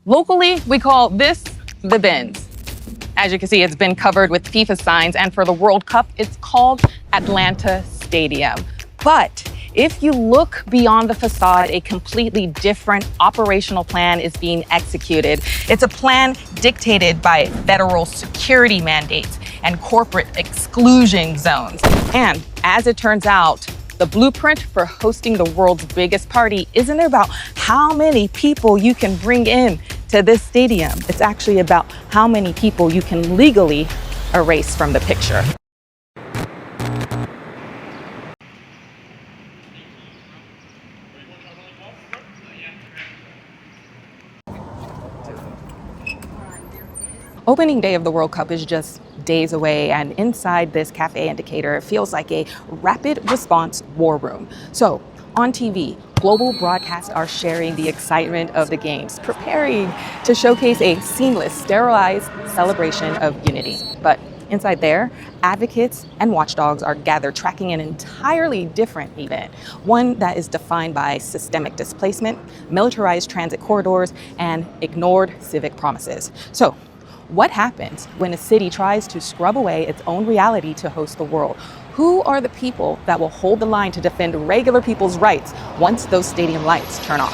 Locally, we call this the Benz. As you can see, it's been covered with FIFA signs, and for the World Cup, it's called Atlanta Stadium. But if you look beyond the facade, a completely different operational plan is being executed. It's a plan dictated by federal security mandates and corporate exclusion zones. And as it turns out, the blueprint for hosting the world's biggest party isn't about how many people you can bring in to this stadium. It's actually about how many people you can legally erase from the picture. Opening day of the World Cup is just days away, and inside this cafe indicator, it feels like a rapid response war room. So on TV, global broadcasts are sharing the excitement of the games, preparing to showcase a seamless, sterilized celebration of unity. But inside there, advocates and watchdogs are gathered, tracking an entirely different event, one that is defined by systemic displacement, militarized transit corridors, and ignored civic promises. So what happens when a city tries to scrub away its own reality to host the world? Who are the people that will hold the line to defend regular people's rights once those stadium lights turn on?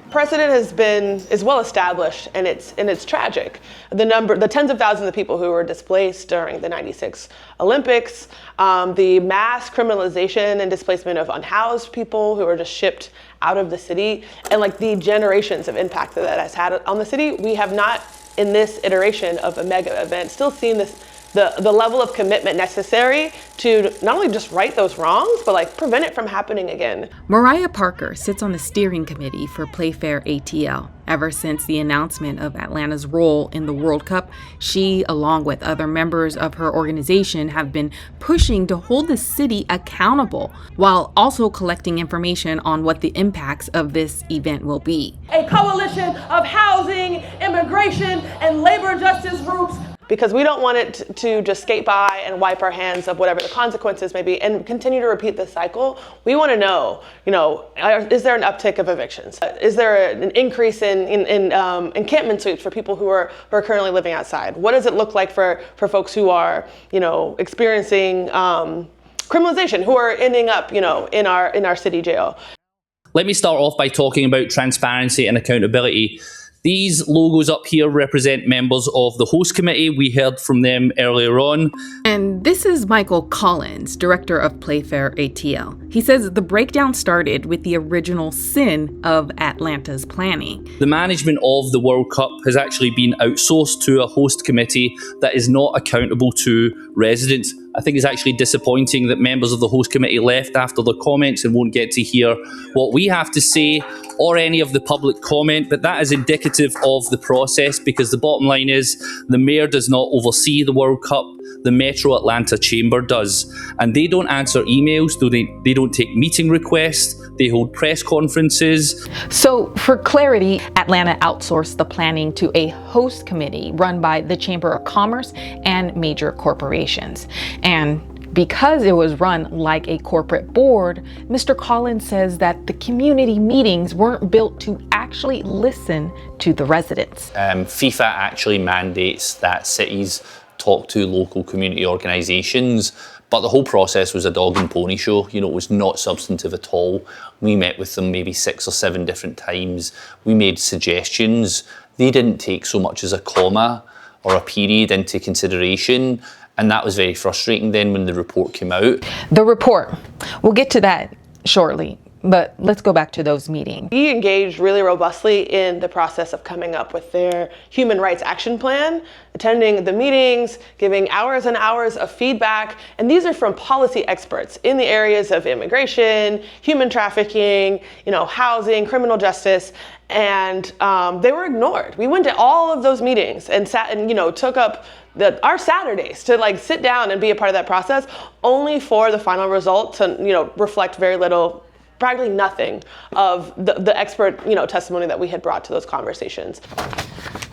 Precedent is well established, and it's tragic. The tens of thousands of people who were displaced during the '96 Olympics, the mass criminalization and displacement of unhoused people who were just shipped out of the city, and like the generations of impact that has had on the city. We have not, in this iteration of a mega event, still seen the level of commitment necessary to not only just right those wrongs, but like prevent it from happening again. Mariah Parker sits on the steering committee for Playfair ATL. Ever since the announcement of Atlanta's role in the World Cup, she, along with other members of her organization, have been pushing to hold the city accountable while also collecting information on what the impacts of this event will be. A coalition of housing, immigration, and labor justice groups, because we don't want it to just skate by and wipe our hands of whatever the consequences may be and continue to repeat this cycle. We want to know, is there an uptick of evictions? Is there an increase in encampment sweeps for people who are currently living outside? What does it look like for folks who are, experiencing criminalization, who are ending up, in our city jail? Let me start off by talking about transparency and accountability. These logos up here represent members of the host committee. We heard from them earlier on. And this is Michael Collins, director of Playfair ATL. He says the breakdown started with the original sin of Atlanta's planning. The management of the World Cup has actually been outsourced to a host committee that is not accountable to residents. I think it's actually disappointing that members of the host committee left after the comments and won't get to hear what we have to say or any of the public comment, but that is indicative of the process, because the bottom line is the mayor does not oversee the World Cup, the Metro Atlanta Chamber does, and they don't answer emails, they don't take meeting requests, they hold press conferences. So for clarity, Atlanta outsourced the planning to a host committee run by the Chamber of Commerce and major corporations. And because it was run like a corporate board, Mr. Collins says that the community meetings weren't built to actually listen to the residents. FIFA actually mandates that cities talk to local community organisations, but the whole process was a dog and pony show. It was not substantive at all. We met with them maybe 6 or 7 different times. We made suggestions. They didn't take so much as a comma or a period into consideration. And that was very frustrating then when the report came out. The report, we'll get to that shortly, but let's go back to those meetings. We engaged really robustly in the process of coming up with their human rights action plan, attending the meetings, giving hours and hours of feedback. And these are from policy experts in the areas of immigration, human trafficking, housing, criminal justice. And they were ignored. We went to all of those meetings and sat and, took up our Saturdays to sit down and be a part of that process, only for the final result to, reflect very little, practically nothing of the expert, testimony that we had brought to those conversations.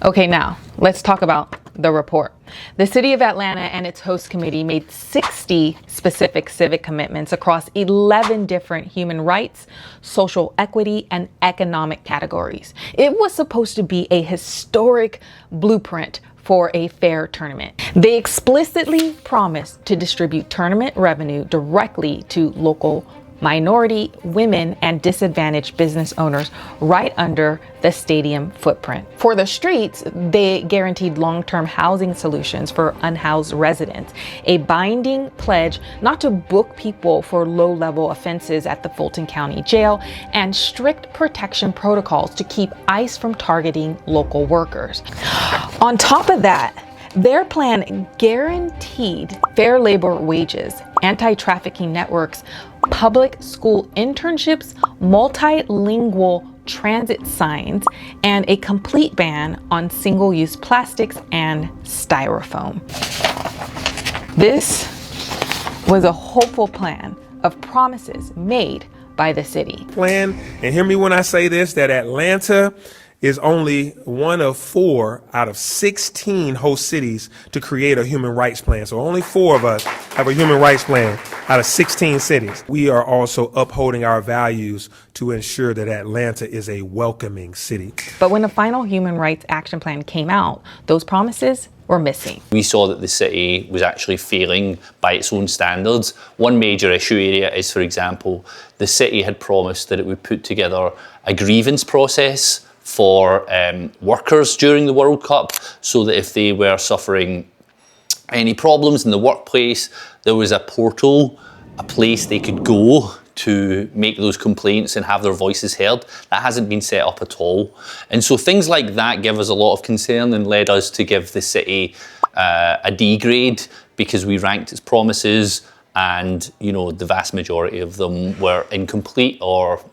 Okay, now let's talk about the report. The city of Atlanta and its host committee made 60 specific civic commitments across 11 different human rights, social equity, and economic categories. It was supposed to be a historic blueprint for a fair tournament. They explicitly promised to distribute tournament revenue directly to local minority, women, and disadvantaged business owners right under the stadium footprint. For the streets, they guaranteed long-term housing solutions for unhoused residents, a binding pledge not to book people for low-level offenses at the Fulton County Jail, and strict protection protocols to keep ICE from targeting local workers. On top of that, their plan guaranteed fair labor wages, anti-trafficking networks, public school internships, multilingual transit signs, and a complete ban on single-use plastics and styrofoam. This was a hopeful plan of promises made by the city. Plan, and hear me when I say this, that Atlanta is only one of 4 out of 16 host cities to create a human rights plan. So only 4 of us have a human rights plan out of 16 cities. We are also upholding our values to ensure that Atlanta is a welcoming city. But when the final human rights action plan came out, those promises were missing. We saw that the city was actually failing by its own standards. One major issue area is, for example, the city had promised that it would put together a grievance process for workers during the World Cup, so that if they were suffering any problems in the workplace, there was a portal, a place they could go to make those complaints and have their voices heard. That hasn't been set up at all. And so things like that give us a lot of concern and led us to give the city a D grade, because we ranked its promises, and the vast majority of them were incomplete or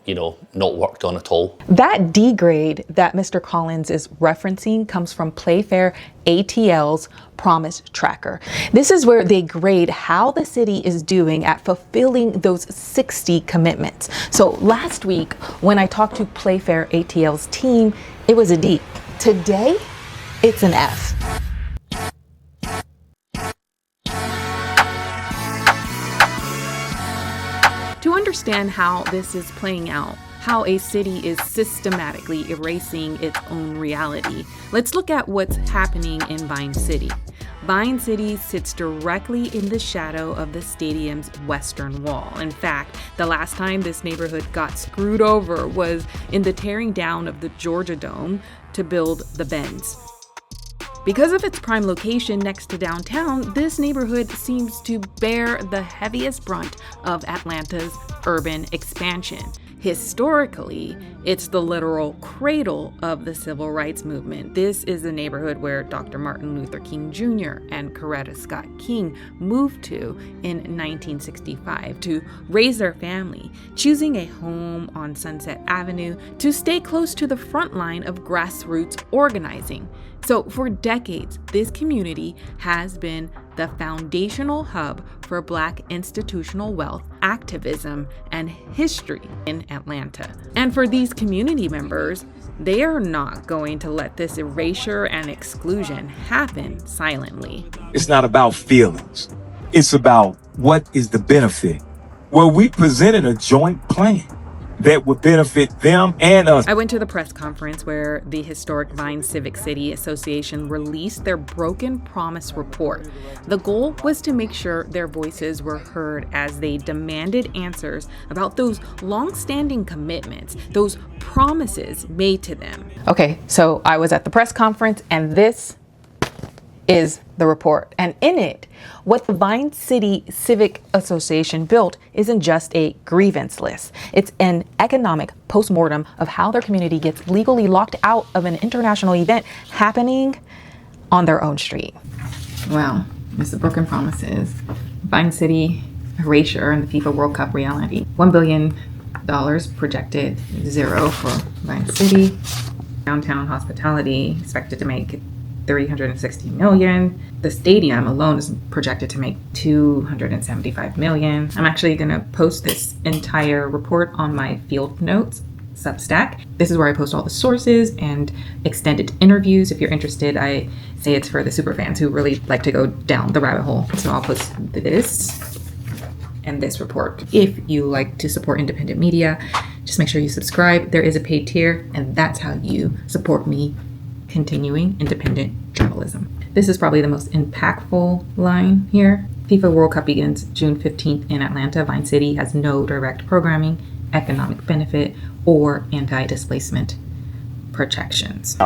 not worked on at all. That D grade that Mr. Collins is referencing comes from Playfair ATL's Promise Tracker. This is where they grade how the city is doing at fulfilling those 60 commitments. So last week, when I talked to Playfair ATL's team, it was a D. Today, it's an F. To understand how this is playing out, how a city is systematically erasing its own reality, let's look at what's happening in Vine City. Vine City sits directly in the shadow of the stadium's western wall. In fact, the last time this neighborhood got screwed over was in the tearing down of the Georgia Dome to build the Benz. Because of its prime location next to downtown, this neighborhood seems to bear the heaviest brunt of Atlanta's urban expansion. Historically, it's the literal cradle of the civil rights movement. This is the neighborhood where Dr. Martin Luther King Jr. and Coretta Scott King moved to in 1965 to raise their family, choosing a home on Sunset Avenue to stay close to the front line of grassroots organizing. So for decades, this community has been the foundational hub for Black institutional wealth, activism, and history in Atlanta. And for these community members, they are not going to let this erasure and exclusion happen silently. It's not about feelings. It's about what is the benefit. Well, we presented a joint plan that would benefit them and us. I went to the press conference where the historic Vine Civic City Association released their Broken Promise report. The goal was to make sure their voices were heard as they demanded answers about those long-standing commitments, those promises made to them. Okay, so I was at the press conference, and this is the report. And in it, what the Vine City Civic Association built isn't just a grievance list. It's an economic postmortem of how their community gets legally locked out of an international event happening on their own street. Wow, it's the broken promises. Vine City erasure and the FIFA World Cup reality. $1 billion projected, zero for Vine City. Downtown hospitality expected to make $360 million. The stadium alone is projected to make $275 million. I'm actually going to post this entire report on my field notes Substack. This is where I post all the sources and extended interviews. If you're interested, I say it's for the super fans who really like to go down the rabbit hole. So I'll post this and this report. If you like to support independent media, just make sure you subscribe. There is a paid tier, and that's how you support me continuing independent journalism. This is probably the most impactful line here. FIFA World Cup begins June 15th in Atlanta. Vine City has no direct programming, economic benefit, or anti-displacement protections.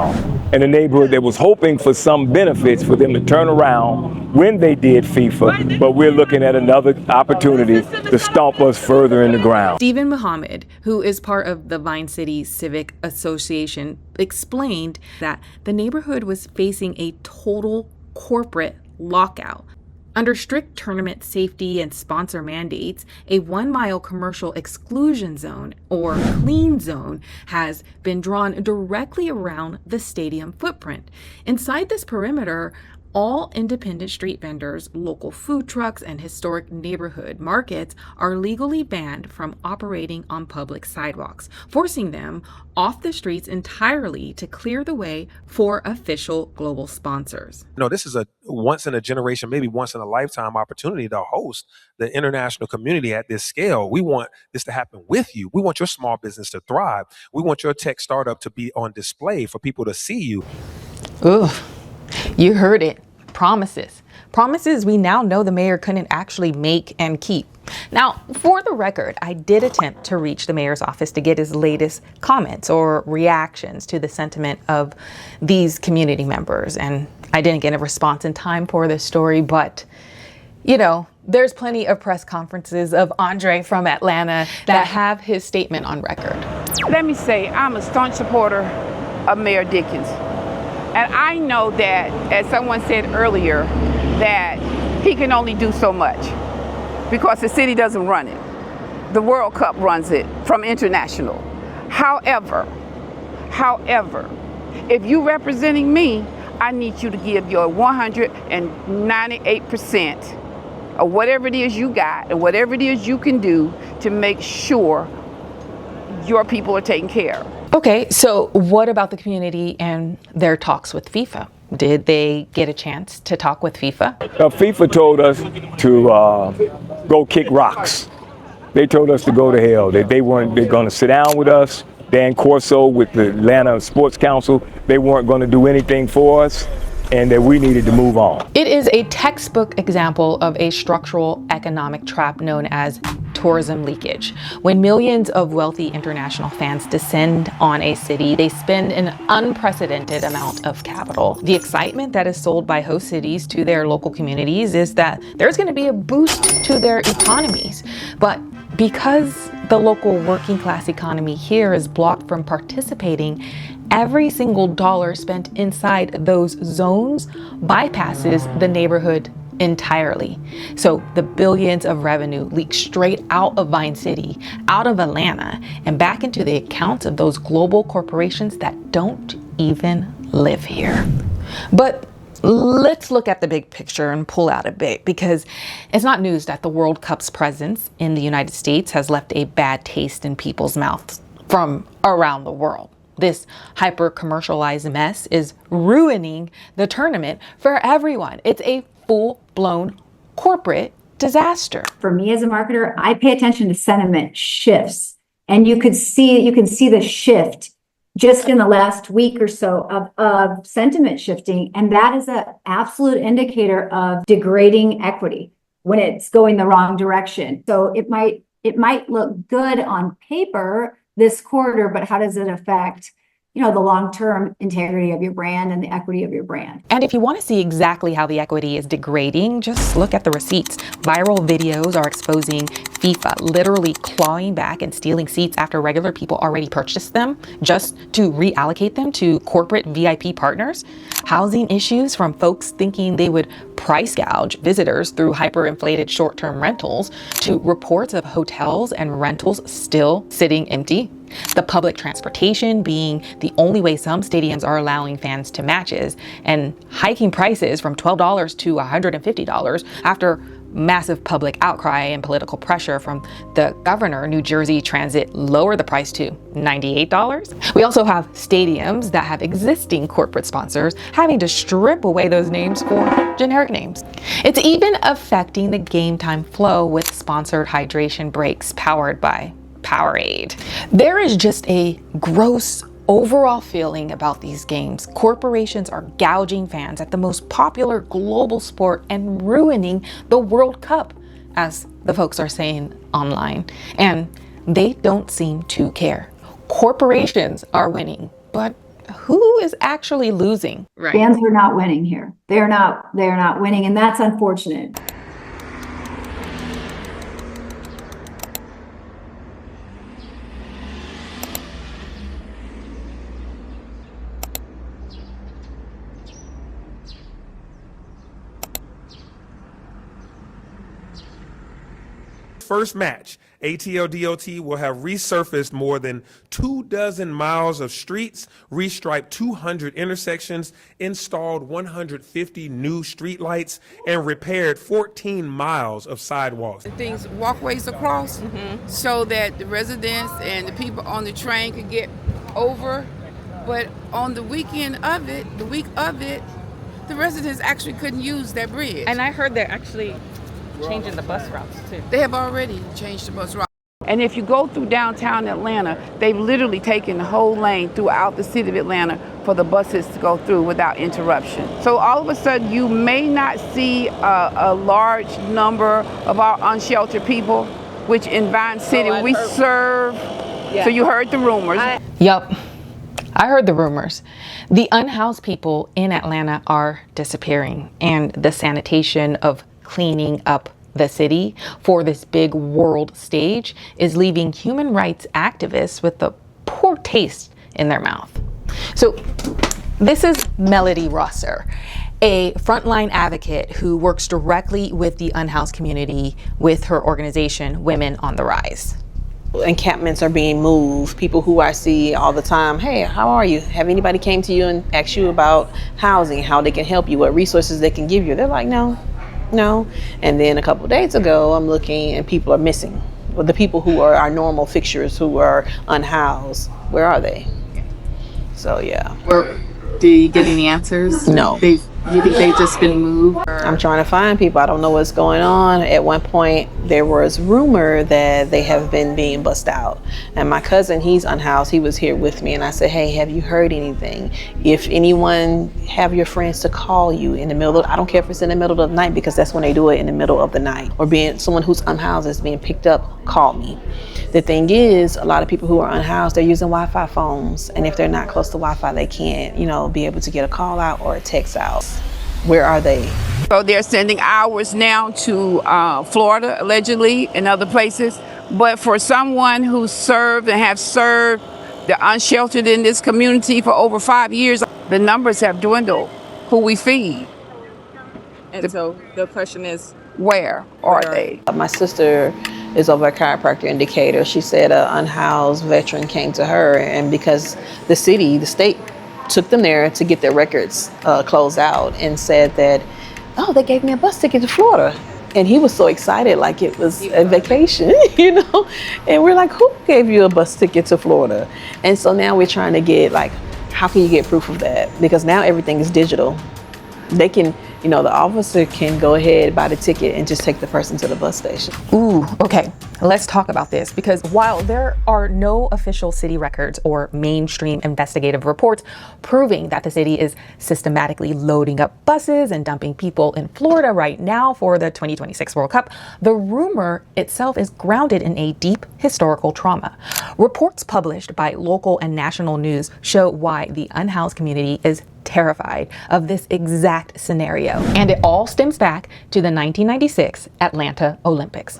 In a neighborhood that was hoping for some benefits for them to turn around when they did FIFA, but we're looking at another opportunity to stomp us further in the ground. Stephen Muhammad, who is part of the Vine City Civic Association, explained that the neighborhood was facing a total corporate lockout. Under strict tournament safety and sponsor mandates, a 1-mile commercial exclusion zone, or clean zone, has been drawn directly around the stadium footprint. Inside this perimeter, all independent street vendors, local food trucks, and historic neighborhood markets are legally banned from operating on public sidewalks, forcing them off the streets entirely to clear the way for official global sponsors. No, this is a once in a generation, maybe once in a lifetime opportunity to host the international community at this scale. We want this to happen with you. We want your small business to thrive. We want your tech startup to be on display for people to see you. Ooh. You heard it. Promises. Promises we now know the mayor couldn't actually make and keep. Now, for the record, I did attempt to reach the mayor's office to get his latest comments or reactions to the sentiment of these community members. And I didn't get a response in time for this story, but, you know, there's plenty of press conferences of Andre from Atlanta that have his statement on record. Let me say, I'm a staunch supporter of Mayor Dickens. And I know that, as someone said earlier, that he can only do so much because the city doesn't run it. The World Cup runs it from international. However, if you're representing me, I need you to give your 198% of whatever it is you got and whatever it is you can do to make sure your people are taken care of. Okay, so what about the community and their talks with FIFA? Did they get a chance to talk with FIFA? FIFA told us to go kick rocks. They told us to go to hell. They're going to sit down with us. Dan Corso with the Atlanta Sports Council, they weren't going to do anything for us, and that we needed to move on. It is a textbook example of a structural economic trap known as tourism leakage. When millions of wealthy international fans descend on a city, they spend an unprecedented amount of capital. The excitement that is sold by host cities to their local communities is that there's going to be a boost to their economies. But because the local working class economy here is blocked from participating, every single dollar spent inside those zones bypasses the neighborhood entirely. So the billions of revenue leak straight out of Vine City, out of Atlanta, and back into the accounts of those global corporations that don't even live here. But let's look at the big picture and pull out a bit, because it's not news that the World Cup's presence in the United States has left a bad taste in people's mouths from around the world. This hyper-commercialized mess is ruining the tournament for everyone. It's a full-blown corporate disaster. For me as a marketer, I pay attention to sentiment shifts, and you can see the shift just in the last week or so of sentiment shifting, and that is an absolute indicator of degrading equity when it's going the wrong direction. So it might look good on paper this quarter, but how does it affect, the long-term integrity of your brand and the equity of your brand? And if you want to see exactly how the equity is degrading, just look at the receipts. Viral videos are exposing FIFA literally clawing back and stealing seats after regular people already purchased them just to reallocate them to corporate VIP partners. Housing issues from folks thinking they would price gouge visitors through hyperinflated short-term rentals to reports of hotels and rentals still sitting empty. The public transportation being the only way some stadiums are allowing fans to matches, and hiking prices from $12 to $150 after massive public outcry and political pressure from the governor, New Jersey Transit lowered the price to $98. We also have stadiums that have existing corporate sponsors having to strip away those names for generic names. It's even affecting the game time flow with sponsored hydration breaks powered by Powerade. There is just a gross overall feeling about these games. Corporations are gouging fans at the most popular global sport and ruining the World Cup, as the folks are saying online. And they don't seem to care. Corporations are winning, but who is actually losing? Right. Fans are not winning here. They're not winning, and that's unfortunate. First match, ATL DOT will have resurfaced more than 24 miles of streets, restriped 200 intersections, installed 150 new streetlights, and repaired 14 miles of sidewalks. Things, walkways across, so that the residents and the people on the train could get over. But on the week of it, the residents actually couldn't use that bridge. And I heard they're actually changing the bus routes too. They have already changed the bus route. And if you go through downtown Atlanta, they've literally taken the whole lane throughout the city of Atlanta for the buses to go through without interruption. So all of a sudden, you may not see a large number of our unsheltered people, which in Vine City we serve. Yeah. So you heard the rumors. Yup. I heard the rumors. The unhoused people in Atlanta are disappearing, and the sanitation of cleaning up the city for this big world stage is leaving human rights activists with a poor taste in their mouth. So this is Melody Rosser, a frontline advocate who works directly with the unhoused community with her organization, Women on the Rise. Encampments are being moved. People who I see all the time, hey, how are you? Have anybody came to you and asked you about housing, how they can help you, what resources they can give you? They're like, no. And then a couple of days ago, I'm looking and people are missing. Well, the people who are our normal fixtures who are unhoused, where are they? So yeah. Do you get any answers? No. You think they've just been moved? I'm trying to find people. I don't know what's going on. At one point, there was rumor that they have been being bussed out. And my cousin, he's unhoused. He was here with me. And I said, hey, have you heard anything? If anyone have your friends to call you in the middle of, I don't care if it's in the middle of the night, because that's when they do it, in the middle of the night. Or being someone who's unhoused is being picked up, call me. The thing is, a lot of people who are unhoused, they're using Wi-Fi phones. And if they're not close to Wi-Fi, they can't, be able to get a call out or a text out. Where are they? So they're sending ours now to Florida, allegedly, and other places. But for someone who served and have served the unsheltered in this community for over 5 years, the numbers have dwindled. Who we feed. And so the question is, where are they? My sister is over at chiropractor in Decatur. She said an unhoused veteran came to her, and because the state took them there to get their records closed out, and said that, oh, they gave me a bus ticket to Florida. And he was so excited, like it was a vacation, And we're like, who gave you a bus ticket to Florida? And so now we're trying to get, like, how can you get proof of that? Because now everything is digital. They can, the officer can go ahead, buy the ticket, and just take the person to the bus station. Ooh, okay. Let's talk about this, because while there are no official city records or mainstream investigative reports proving that the city is systematically loading up buses and dumping people in Florida right now for the 2026 World Cup, the rumor itself is grounded in a deep historical trauma. Reports published by local and national news show why the unhoused community is terrified of this exact scenario. And it all stems back to the 1996 Atlanta Olympics.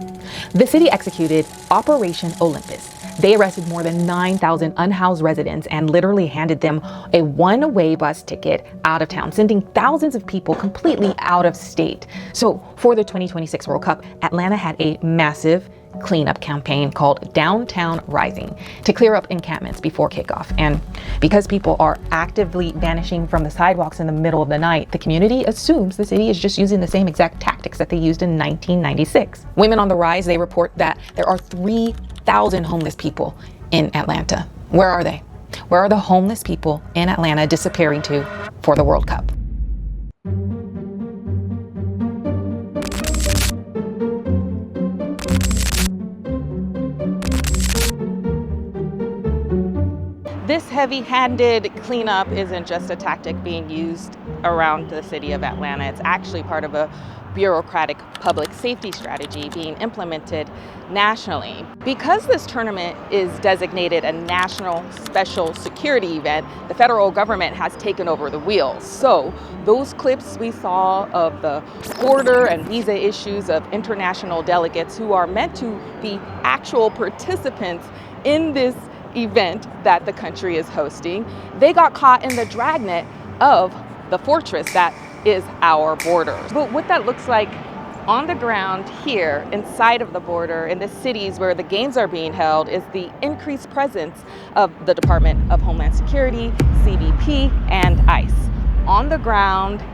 The city executed Operation Olympus. They arrested more than 9,000 unhoused residents and literally handed them a one-way bus ticket out of town, sending thousands of people completely out of state. So for the 2026 World Cup, Atlanta had a massive cleanup campaign called Downtown Rising to clear up encampments before kickoff. And Because people are actively vanishing from the sidewalks in the middle of the night, the community assumes the city is just using the same exact tactics that they used in 1996. Women on the Rise, they report that there are 3,000 homeless people in Atlanta. Where are they? Where are the homeless people in Atlanta disappearing to for the World Cup? This heavy-handed cleanup isn't just a tactic being used around the city of Atlanta. It's actually part of a bureaucratic public safety strategy being implemented nationally. Because this tournament is designated a national special security event, the federal government has taken over the wheels. So those clips we saw of the border and visa issues of international delegates who are meant to be actual participants in this event that the country is hosting, they got caught in the dragnet of the fortress that is our borders. But what that looks like on the ground here inside of the border in the cities where the games are being held is the increased presence of the Department of Homeland Security, CBP, and ICE on the ground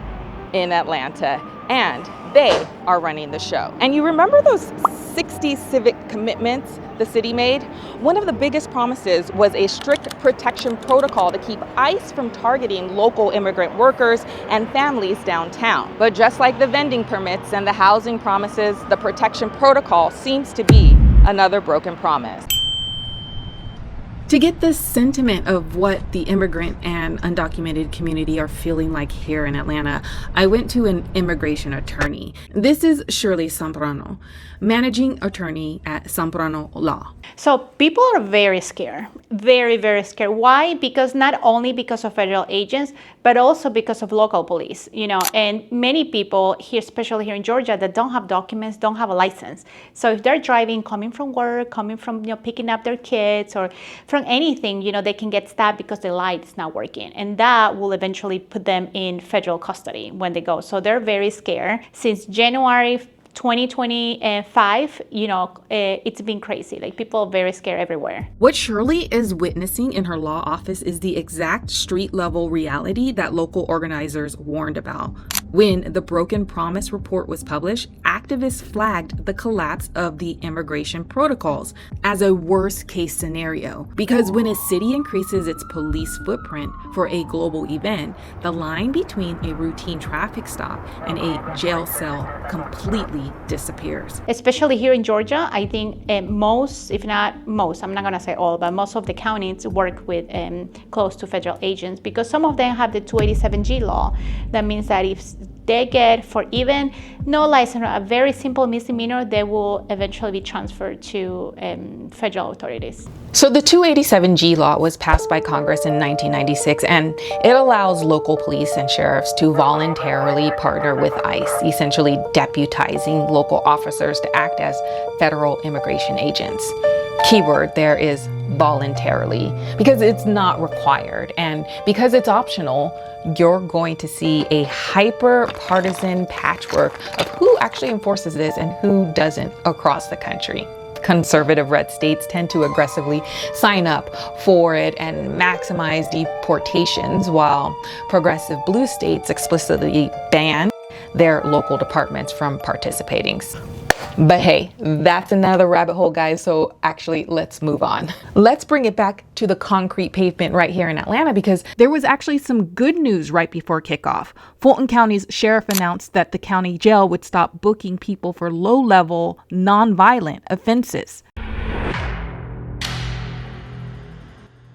in Atlanta, and they are running the show. And you remember those 60 civic commitments the city made? One of the biggest promises was a strict protection protocol to keep ICE from targeting local immigrant workers and families downtown. But just like the vending permits and the housing promises, the protection protocol seems to be another broken promise. To get the sentiment of what the immigrant and undocumented community are feeling like here in Atlanta, I went to an immigration attorney. This is Shirley Zambrano, managing attorney at Zambrano Law. So people are very scared, very, very scared. Why? Because not only because of federal agents, but also because of local police, and many people here, especially here in Georgia, that don't have documents, don't have a license. So if they're driving, coming from work, coming from, picking up their kids or from anything, they can get stopped because the light is not working. And that will eventually put them in federal custody when they go. So they're very scared. Since January 2025, it's been crazy. Like, people are very scared everywhere. What Shirley is witnessing in her law office is the exact street level reality that local organizers warned about. When the Broken Promise report was published, activists flagged the collapse of the immigration protocols as a worst case scenario. Because when a city increases its police footprint for a global event, the line between a routine traffic stop and a jail cell completely disappears. Especially here in Georgia, I think most, if not most, I'm not going to say all, but most of the counties work with close to federal agents, because some of them have the 287G law. That means that if they get, for even no license, a very simple misdemeanor, they will eventually be transferred to federal authorities. So the 287G law was passed by Congress in 1996, and it allows local police and sheriffs to voluntarily partner with ICE, essentially deputizing local officers to act as federal immigration agents. Keyword there is voluntarily, because it's not required, and because it's optional, you're going to see a hyper-partisan patchwork of who actually enforces this and who doesn't across the country. Conservative red states tend to aggressively sign up for it and maximize deportations, while progressive blue states explicitly ban their local departments from participating. But hey, that's another rabbit hole, guys, so actually let's move on. Let's bring it back to the concrete pavement right here in Atlanta, because there was actually some good news right before kickoff. Fulton County's sheriff announced that the county jail would stop booking people for low-level, non-violent offenses.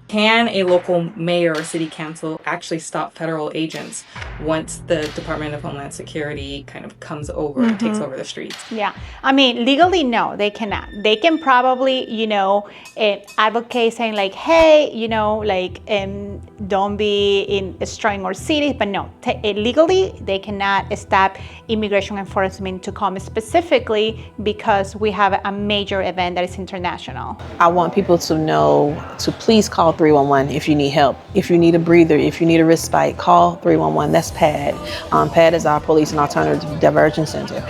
Can a local mayor or city council actually stop federal agents once the Department of Homeland Security kind of comes over and takes over the streets? Yeah, I mean, legally, no, they cannot. They can probably, advocate saying like, hey, don't be destroying our cities, but no, legally, they cannot stop immigration enforcement to come, specifically because we have a major event that is international. I want people to know to please call 311 if you need help. If you need a breather, if you need a respite, call 311. That's PAD. PAD is our Police and Alternative Diversion Center.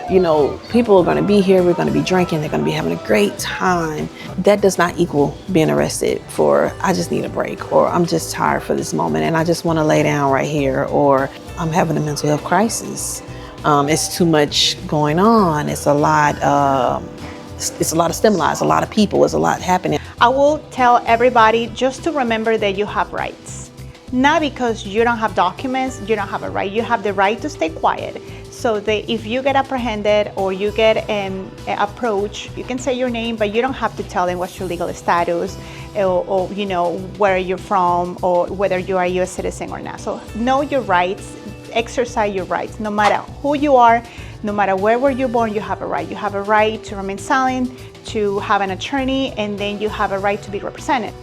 you know, people are going to be here, we're going to be drinking, they're going to be having a great time. That does not equal being arrested for, I just need a break, or I'm just tired for this moment and I just want to lay down right here, or I'm having a mental health crisis. It's too much going on. It's a lot of stimuli, it's a lot of people, it's a lot happening. I will tell everybody just to remember that you have rights. Not because you don't have documents, you don't have a right. You have the right to stay quiet. So that if you get apprehended or you get approached, you can say your name, but you don't have to tell them what's your legal status or you know, where you're from or whether you are a U.S. citizen or not. So know your rights, exercise your rights. No matter who you are, no matter where were you born, you have a right. You have a right to remain silent, to have an attorney, and then you have a right to be represented.